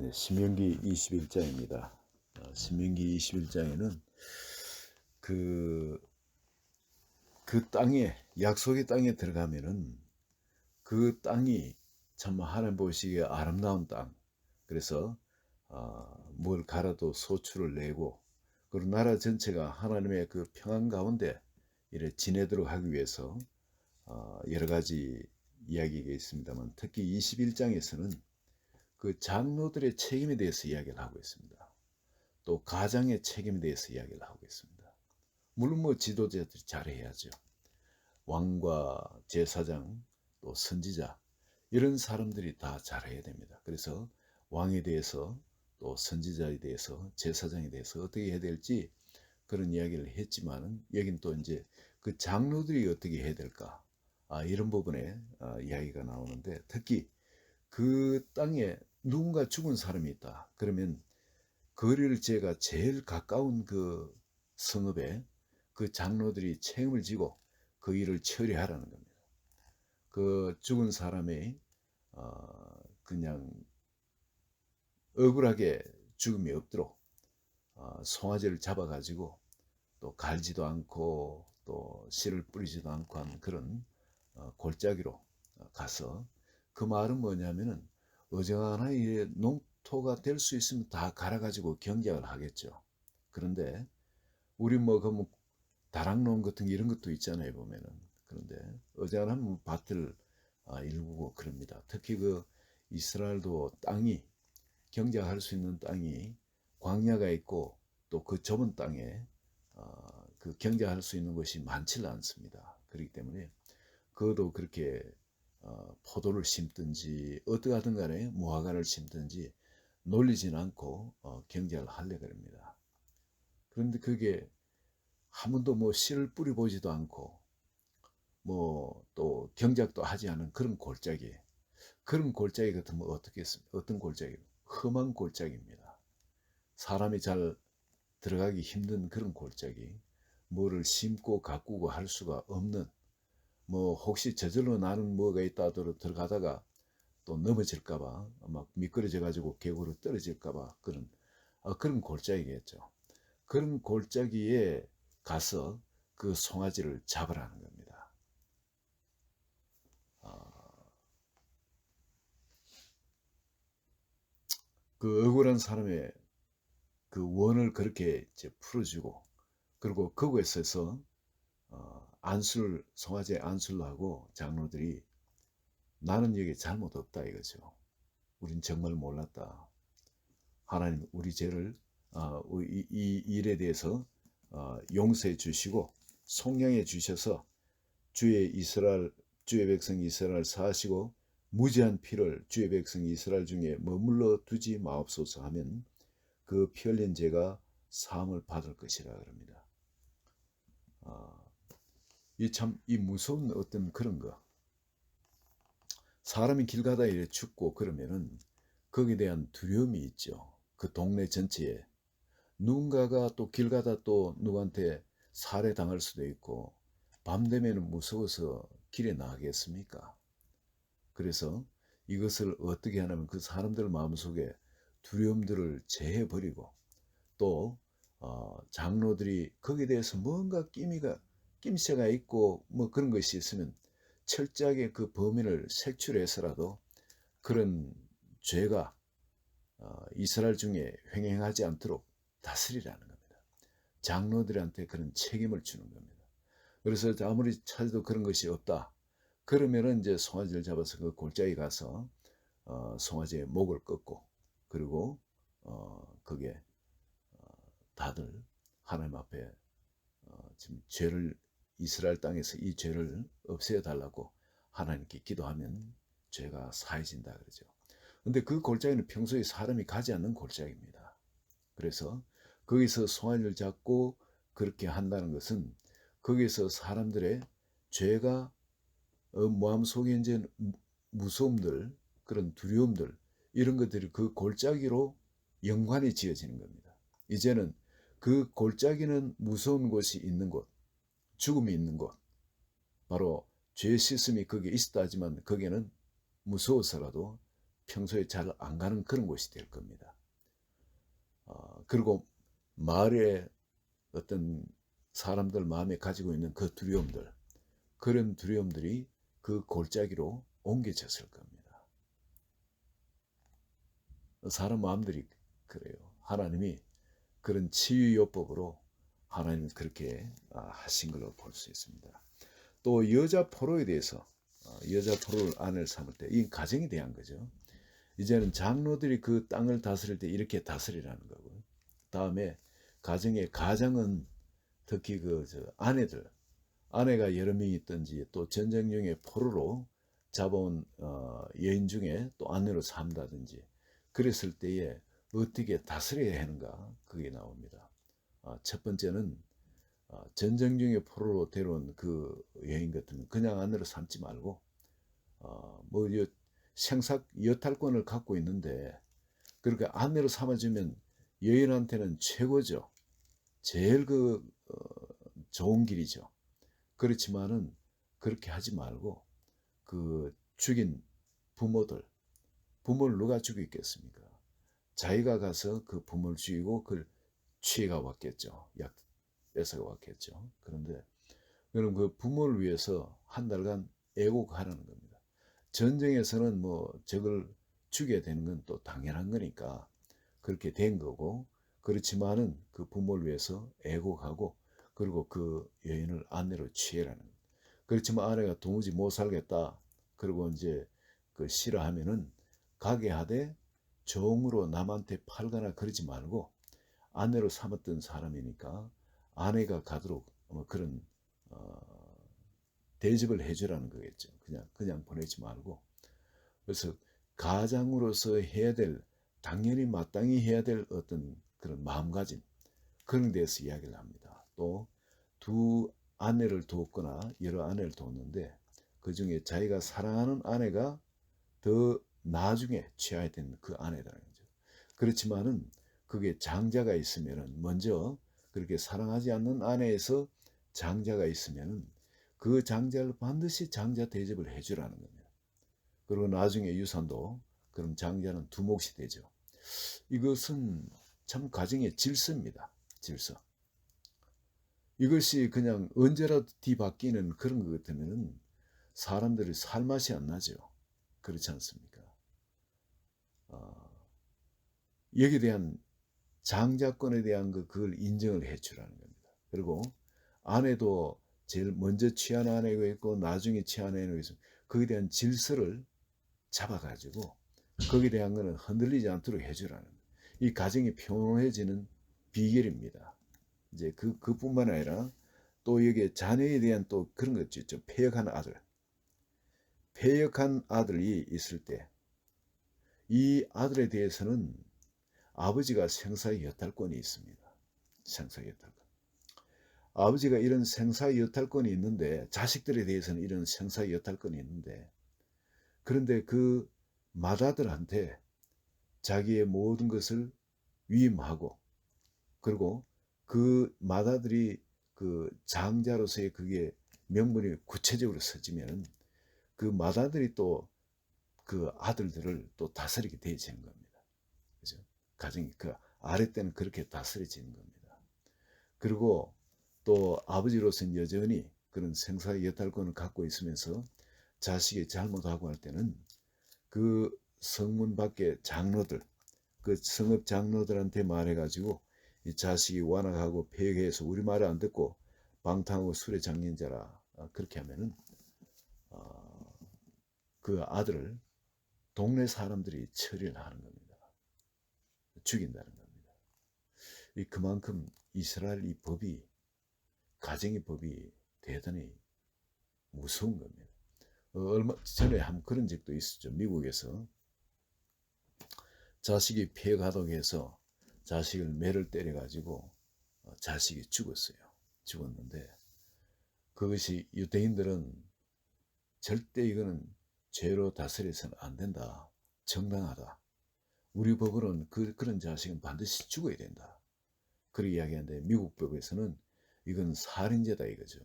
네, 신명기 21장입니다. 신명기 21장에는 그, 그 땅에, 약속의 땅에 들어가면은 그 땅이 참 하나님 보시기에 아름다운 땅. 그래서 뭘 갈아도 소출을 내고, 그리고 나라 전체가 하나님의 그 평안 가운데 이래 지내도록 하기 위해서 여러 가지 이야기가 있습니다만, 특히 21장에서는 그 장로들의 책임에 대해서 이야기를 하고 있습니다. 또 가장의 책임에 대해서 이야기를 하고 있습니다. 물론 뭐 지도자들이 잘해야죠. 왕과 제사장 또 선지자 이런 사람들이 다 잘해야 됩니다. 그래서 왕에 대해서 또 선지자에 대해서 제사장에 대해서 어떻게 해야 될지 그런 이야기를 했지만은 여긴 또 이제 그 장로들이 어떻게 해야 될까 이런 부분에 이야기가 나오는데, 특히 그 땅에 누군가 죽은 사람이 있다 그러면 거리를 제가 제일 가까운 그 성읍에 그 장로들이 책임을 지고 그 일을 처리하라는 겁니다. 그 죽은 사람이 그냥 억울하게 죽음이 없도록 송아지를 잡아가지고 또 갈지도 않고 또 씨를 뿌리지도 않고 한 그런 골짜기로 가서, 그 말은 뭐냐면은 어지간한 농토가 될 수 있으면 다 갈아가지고 경작을 하겠죠. 그런데 우리 뭐 그 뭐 다락농 같은 게 이런 것도 있잖아요 보면은. 그런데 어지간하면 밭을 일구고 그럽니다. 특히 그 이스라엘도 땅이 경작할 수 있는 땅이 광야가 있고 또 그 좁은 땅에 그 경작할 수 있는 것이 많지는 않습니다. 그렇기 때문에 그것도 그렇게 포도를 심든지 어떻게 하든 간에 무화과를 심든지 놀리진 않고 경작을 하려고 합니다. 그런데 그게 한 번도 뭐 씨를 뿌려보지도 않고 뭐 또 경작도 하지 않은 그런 골짜기, 그런 골짜기 같으면 어떻겠습니까? 어떤 골짜기? 험한 골짜기입니다. 사람이 잘 들어가기 힘든 그런 골짜기, 뭐를 심고 가꾸고 할 수가 없는, 뭐 혹시 저절로 나는 뭐가 있다 하더라도 들어가다가 또 넘어질까봐 막 미끄러져 가지고 계곡으로 떨어질까봐 그런 골짜기겠죠. 그런 골짜기에 가서 그 송아지를 잡으라는 겁니다. 그 억울한 사람의 그 원을 그렇게 이제 풀어주고, 그리고 그곳에서 송아지의 안수를 하고 장로들이 나는 여기 잘못 없다 이거죠. 우린 정말 몰랐다. 하나님 우리 죄를 이 일에 대해서 용서해 주시고 속량해 주셔서 주의 백성 이스라엘 사하시고 무지한 피를 주의 백성 이스라엘 중에 머물러 두지 마옵소서 하면 그 피 흘린 죄가 사함을 받을 것이라 그럽니다. 이 무서운 어떤 그런 거. 사람이 길 가다 이래 죽고 그러면은 거기에 대한 두려움이 있죠. 그 동네 전체에 누군가가 또 길 가다 또 누구한테 살해당할 수도 있고, 밤 되면 무서워서 길에 나가겠습니까? 그래서 이것을 어떻게 하냐면 그 사람들 마음속에 두려움들을 제해버리고, 또 장로들이 거기에 대해서 뭔가 낌새가 있고 뭐 그런 것이 있으면 철저하게 그 범인을 색출해서라도 그런 죄가 이스라엘 중에 횡행하지 않도록 다스리라는 겁니다. 장로들한테 그런 책임을 주는 겁니다. 그래서 아무리 찾아도 그런 것이 없다 그러면은 이제 송아지를 잡아서 그 골짜기 가서 송아지의 목을 꺾고, 그리고 그게 다들 하나님 앞에 지금 이스라엘 땅에서 이 죄를 없애어 달라고 하나님께 기도하면 죄가 사해진다 그러죠. 근데 그 골짜기는 평소에 사람이 가지 않는 골짜기입니다. 그래서 거기서 송아지를 잡고 그렇게 한다는 것은 거기서 사람들의 죄가 마음속에 이제 무서움들, 그런 두려움들, 이런 것들이 그 골짜기로 연관이 지어지는 겁니다. 이제는 그 골짜기는 무서운 곳이 있는 곳, 죽음이 있는 곳, 바로 죄 씻음이 거기에 있었다 하지만 거기에는 무서워서라도 평소에 잘 안 가는 그런 곳이 될 겁니다. 그리고 마을에 어떤 사람들 마음에 가지고 있는 그 두려움들, 그런 두려움들이 그 골짜기로 옮겨졌을 겁니다. 사람 마음들이 그래요. 하나님이 그런 치유요법으로 하나님은 그렇게 하신 걸로 볼 수 있습니다. 또 여자 포로에 대해서 여자 포로를 아내를 삼을 때 이 가정에 대한 거죠. 이제는 장로들이 그 땅을 다스릴 때 이렇게 다스리라는 거고요. 다음에 가정은 특히 아내가 여러 명이 있든지 또 전쟁 중에 포로로 잡아온 여인 중에 또 아내로 삼다든지 그랬을 때에 어떻게 다스려야 하는가 그게 나옵니다. 첫 번째는 전쟁 중에 포로로 데려온 그 여인 같으면 그냥 아내로 삼지 말고 뭐 생사 여탈권을 갖고 있는데 그렇게 아내로 삼아주면 여인한테는 최고죠. 제일 좋은 길이죠. 그렇지만은 그렇게 하지 말고 그 죽인 부모를 누가 죽이겠습니까? 자기가 가서 그 부모를 죽이고 그걸 취해가 왔겠죠. 약 뺏어가 왔겠죠. 그런데 그럼 그 부모를 위해서 한 달간 애곡하라는 겁니다. 전쟁에서는 뭐 적을 죽여야 되는 건 또 당연한 거니까 그렇게 된 거고 그렇지만은 그 부모를 위해서 애곡하고 그리고 그 여인을 아내로 취해라는 거예요. 그렇지만 아내가 도무지 못 살겠다. 그리고 이제 그 싫어하면은 가게 하되 종으로 남한테 팔거나 그러지 말고 아내로 삼았던 사람이니까 아내가 가도록 그런 대접을 해주라는 거겠죠. 그냥 보내지 말고. 그래서 가장으로서 해야 될 당연히 마땅히 해야 될 어떤 그런 마음가짐 그런 데서 이야기를 합니다. 또 두 아내를 두었거나 여러 아내를 두었는데 그 중에 자기가 사랑하는 아내가 더 나중에 취해야 되는 그 아내라는 거죠. 그렇지만은 그게 장자가 있으면은 먼저 그렇게 사랑하지 않는 아내에서 장자가 있으면은 그 장자를 반드시 장자 대접을 해주라는 겁니다. 그리고 나중에 유산도 그럼 장자는 두 몫이 되죠. 이것은 참 가정의 질서입니다. 질서. 이것이 그냥 언제라도 뒤바뀌는 그런 것 같으면 사람들이 살맛이 안 나죠. 그렇지 않습니까? 여기에 대한 장자권에 대한 그걸 인정을 해주라는 겁니다. 그리고 아내도 제일 먼저 취한 아내가 있고 나중에 취한 아내가 있으면 거기에 대한 질서를 잡아가지고 거기에 대한 거는 흔들리지 않도록 해주라는 거예요. 이 가정이 평온해지는 비결입니다. 이제 그뿐만 아니라 또 여기에 자녀에 대한 또 그런 것도 있죠. 폐역한 아들이 있을 때 이 아들에 대해서는 아버지가 생사의 여탈권이 있습니다. 생사의 여탈권. 아버지가 이런 생사의 여탈권이 있는데 자식들에 대해서는 이런 생사의 여탈권이 있는데 그런데 그 맏아들한테 자기의 모든 것을 위임하고 그리고 그 맏아들이 그 장자로서의 그게 명분이 구체적으로 서지면 그 맏아들이 또 그 아들들을 또 다스리게 되어지는 겁니다. 그죠? 가정이 그 아래 때는 그렇게 다스려지는 겁니다. 그리고 또 아버지로서는 여전히 그런 생사의 여탈권을 갖고 있으면서 자식이 잘못하고 할 때는 그 성문 밖에 장로들, 그 성읍 장로들한테 말해가지고 이 자식이 완악하고 폐역해서 우리 말을 안 듣고 방탕하고 술에 잠긴 자라 그렇게 하면은 그 아들을 동네 사람들이 처리를 하는 겁니다. 죽인다는 겁니다. 그만큼 이스라엘 이 법이 가정의 법이 대단히 무서운 겁니다. 얼마 전에 한 그런 적도 있었죠. 미국에서 자식이 폐역하다고 해서 자식을 매를 때려가지고 자식이 죽었어요. 죽었는데 그것이 유대인들은 절대 이거는 죄로 다스려서는 안 된다. 정당하다. 우리 법으로는 그런 자식은 반드시 죽어야 된다. 그렇게 이야기하는데 미국 법에서는 이건 살인죄다 이거죠.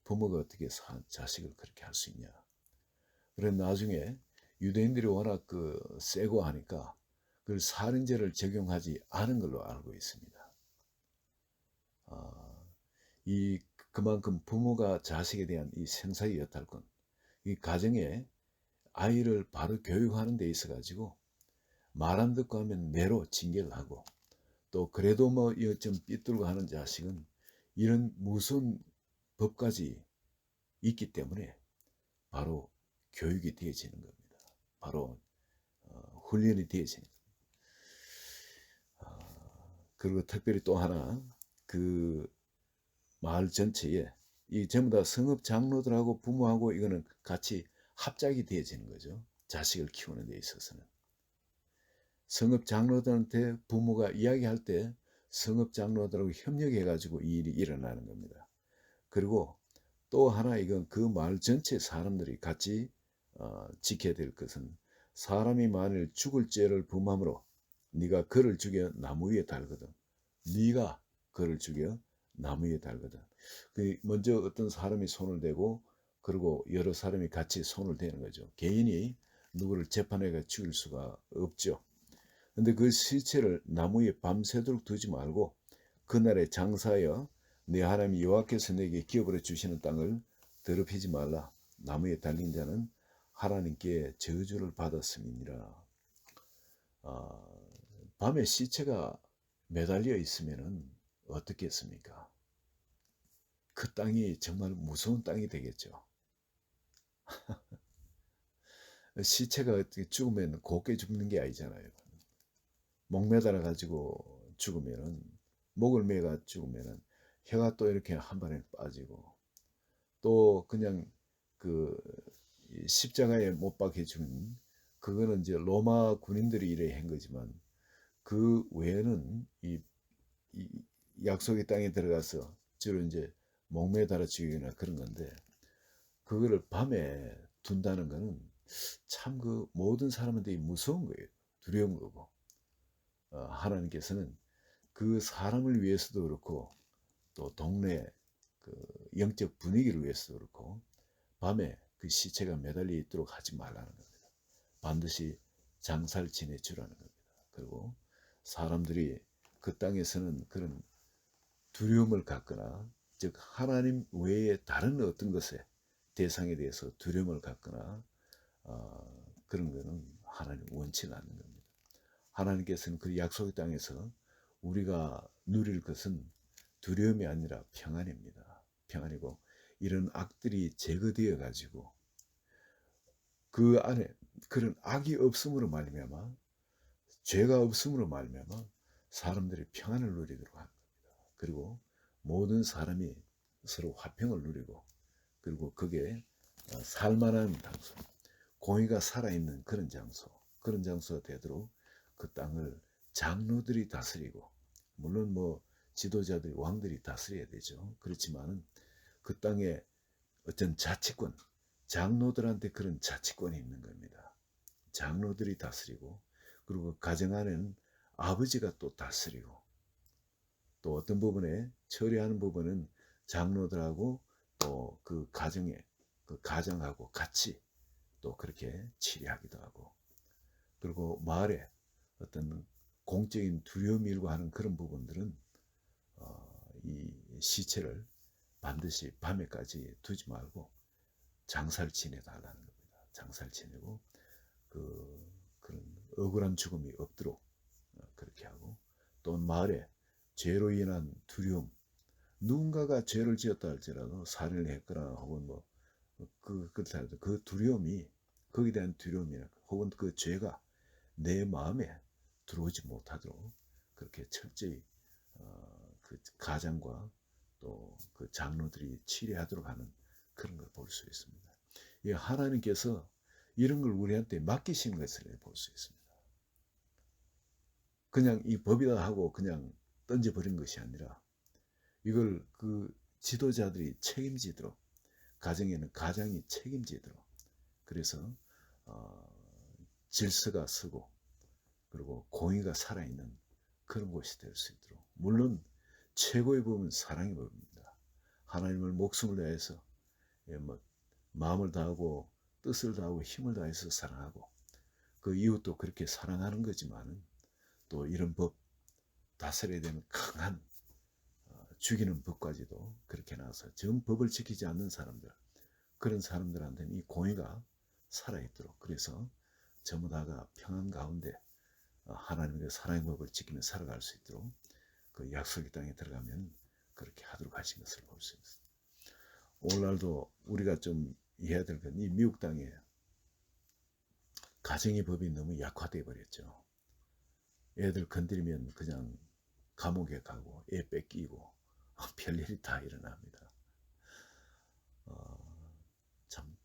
부모가 어떻게 자식을 그렇게 할 수 있냐. 그런 나중에 유대인들이 워낙 세고 하니까 그 살인죄를 적용하지 않은 걸로 알고 있습니다. 아, 이 그만큼 부모가 자식에 대한 이 생사의 여탈권, 이 가정에 아이를 바로 교육하는 데 있어 가지고 말 안 듣고 하면 매로 징계를 하고, 또 그래도 뭐 좀 삐뚤고 하는 자식은 이런 무서운 법까지 있기 때문에 바로 교육이 되어지는 겁니다. 바로 훈련이 되어지는 겁니다. 그리고 특별히 또 하나, 그 마을 전체에 이 전부 다 성읍 장로들하고 부모하고 이거는 같이 합작이 되어지는 거죠. 자식을 키우는 데 있어서는. 성읍 장로들한테 부모가 이야기할 때 성읍 장로들하고 협력해 가지고 이 일이 일어나는 겁니다. 그리고 또 하나, 이건 그 마을 전체 사람들이 같이 지켜야 될 것은, 사람이 만일 죽을 죄를 범함으로 네가 그를 죽여 나무 위에 달거든. 네가 그를 죽여 나무 위에 달거든. 먼저 어떤 사람이 손을 대고, 그리고 여러 사람이 같이 손을 대는 거죠. 개인이 누구를 재판해 죽일 수가 없죠. 근데 그 시체를 나무 위에 밤새도록 두지 말고 그날에 장사하여 내 하나님 여호와께서 내게 기업으로 주시는 땅을 더럽히지 말라. 나무에 달린 자는 하나님께 저주를 받았음이니라. 밤에 시체가 매달려 있으면 어떻겠습니까? 그 땅이 정말 무서운 땅이 되겠죠. 시체가 죽으면 곱게 죽는 게 아니잖아요. 목 매달아 가지고 죽으면은, 목을 매가 죽으면은 혀가 또 이렇게 한 번에 빠지고, 또 그냥 그 십자가에 못 박혀 죽는, 그거는 이제 로마 군인들이 이래 한 거지만, 그 외에는 이 약속의 땅에 들어가서 주로 이제 목 매달아 죽이거나 그런 건데, 그거를 밤에 둔다는 거는 참 그 모든 사람한테 무서운 거예요. 두려운 거고. 하나님께서는 그 사람을 위해서도 그렇고, 또 동네 그 영적 분위기를 위해서도 그렇고, 밤에 그 시체가 매달려 있도록 하지 말라는 겁니다. 반드시 장사를 지내주라는 겁니다. 그리고 사람들이 그 땅에서는 그런 두려움을 갖거나, 즉 하나님 외에 다른 어떤 것에 대상에 대해서 두려움을 갖거나 그런 거는 하나님 원치 않는 겁니다. 하나님께서는 그 약속의 땅에서 우리가 누릴 것은 두려움이 아니라 평안입니다. 평안이고, 이런 악들이 제거되어 가지고 그 안에 그런 악이 없음으로 말미암아, 죄가 없음으로 말미암아 사람들이 평안을 누리도록 하는 겁니다. 그리고 모든 사람이 서로 화평을 누리고, 그리고 그게 살만한 장소, 공의가 살아있는 그런 장소가 되도록 그 땅을 장로들이 다스리고, 물론 뭐 지도자들이, 왕들이 다스려야 되죠. 그렇지만은 그 땅에 어떤 자치권, 장로들한테 그런 자치권이 있는 겁니다. 장로들이 다스리고, 그리고 가정 안에는 아버지가 또 다스리고, 또 어떤 부분에 처리하는 부분은 장로들하고 또 그 가정에, 그 가정하고 같이 또 그렇게 치리하기도 하고, 그리고 마을에 어떤 공적인 두려움이 일고 하는 그런 부분들은 이 시체를 반드시 밤에까지 두지 말고 장사를 지내달라는 겁니다. 장사를 지내고 그런 억울한 죽음이 없도록 그렇게 하고, 또 마을에 죄로 인한 두려움, 누군가가 죄를 지었다 할지라도 살인을 했거나 혹은 뭐 그렇다 해도 그 두려움이, 거기에 대한 두려움이나 혹은 그 죄가 내 마음에 들어오지 못하도록 그렇게 철저히 그 가장과 또 그 장로들이 치료하도록 하는 그런 걸 볼 수 있습니다. 이 하나님께서 이런 걸 우리한테 맡기신 것을 볼 수 있습니다. 그냥 이 법이다 하고 그냥 던져버린 것이 아니라, 이걸 그 지도자들이 책임지도록, 가정에는 가장이 책임지도록, 그래서 질서가 서고, 그리고 공의가 살아있는 그런 곳이 될 수 있도록, 물론 최고의 법은 사랑의 법입니다. 하나님을 목숨을 다해서, 뭐 마음을 다하고 뜻을 다하고 힘을 다해서 사랑하고 그 이웃도 그렇게 사랑하는 거지만 또 이런 법 다스려야 되는 강한 죽이는 법까지도 그렇게 나와서 정 법을 지키지 않는 사람들, 그런 사람들한테는 이 공의가 살아있도록, 그래서 전부 다가 평안 가운데 하나님의 사랑의 법을 지키며 살아갈 수 있도록 그 약속의 땅에 들어가면 그렇게 하도록 하신 것을 볼 수 있습니다. 오늘날도 우리가 좀 이해해야 될 건 이 미국 땅에 가정의 법이 너무 약화되어 버렸죠. 애들 건드리면 그냥 감옥에 가고 애 뺏기고 별일이 다 일어납니다. 참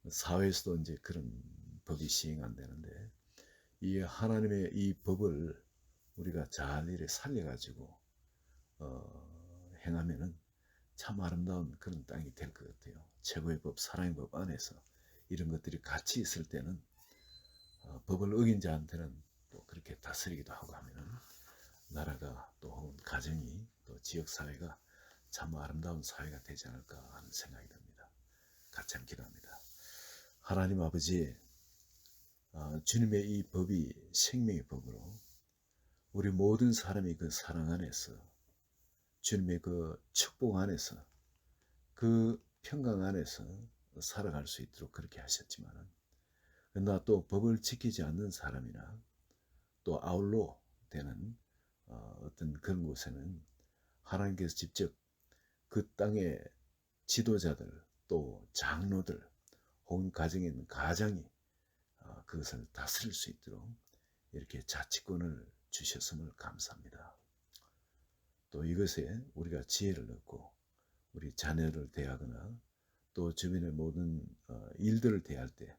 사회에서도 이제 그런 법이 시행 안 되는데 이 하나님의 이 법을 우리가 잘 이렇게 살려가지고 행하면은 참 아름다운 그런 땅이 될 것 같아요. 최고의 법, 사랑의 법 안에서 이런 것들이 같이 있을 때는 법을 어긴 자한테는 또 그렇게 다스리기도 하고 하면은 나라가 또 혹은 가정이 또 지역사회가 참 아름다운 사회가 되지 않을까 하는 생각이 듭니다. 같이 한번 기도합니다. 하나님 아버지, 주님의 이 법이 생명의 법으로 우리 모든 사람이 그 사랑 안에서 주님의 그 축복 안에서 그 평강 안에서 살아갈 수 있도록 그렇게 하셨지만 그러나 또 법을 지키지 않는 사람이나 또 아울러 되는 어떤 그런 곳에는 하나님께서 직접 그 땅의 지도자들 또 장로들 혹은 가정에 있는 가장이 그것을 다스릴 수 있도록 이렇게 자치권을 주셨음을 감사합니다. 또 이것에 우리가 지혜를 얻고 우리 자녀를 대하거나 또 주변의 모든 일들을 대할 때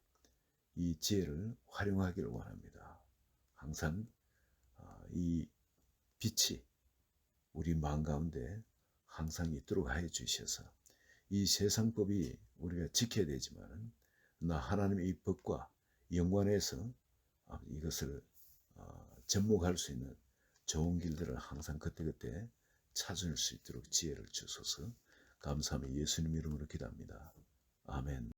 이 지혜를 활용하기를 원합니다. 항상 이 빛이 우리 마음 가운데 항상 있도록 하여 주셔서 이 세상법이 우리가 지켜야 되지만 나 하나님의 이 법과 연관해서 이것을 접목할 수 있는 좋은 길들을 항상 그때그때 찾을 수 있도록 지혜를 주소서. 감사하며 예수님 이름으로 기도합니다. 아멘.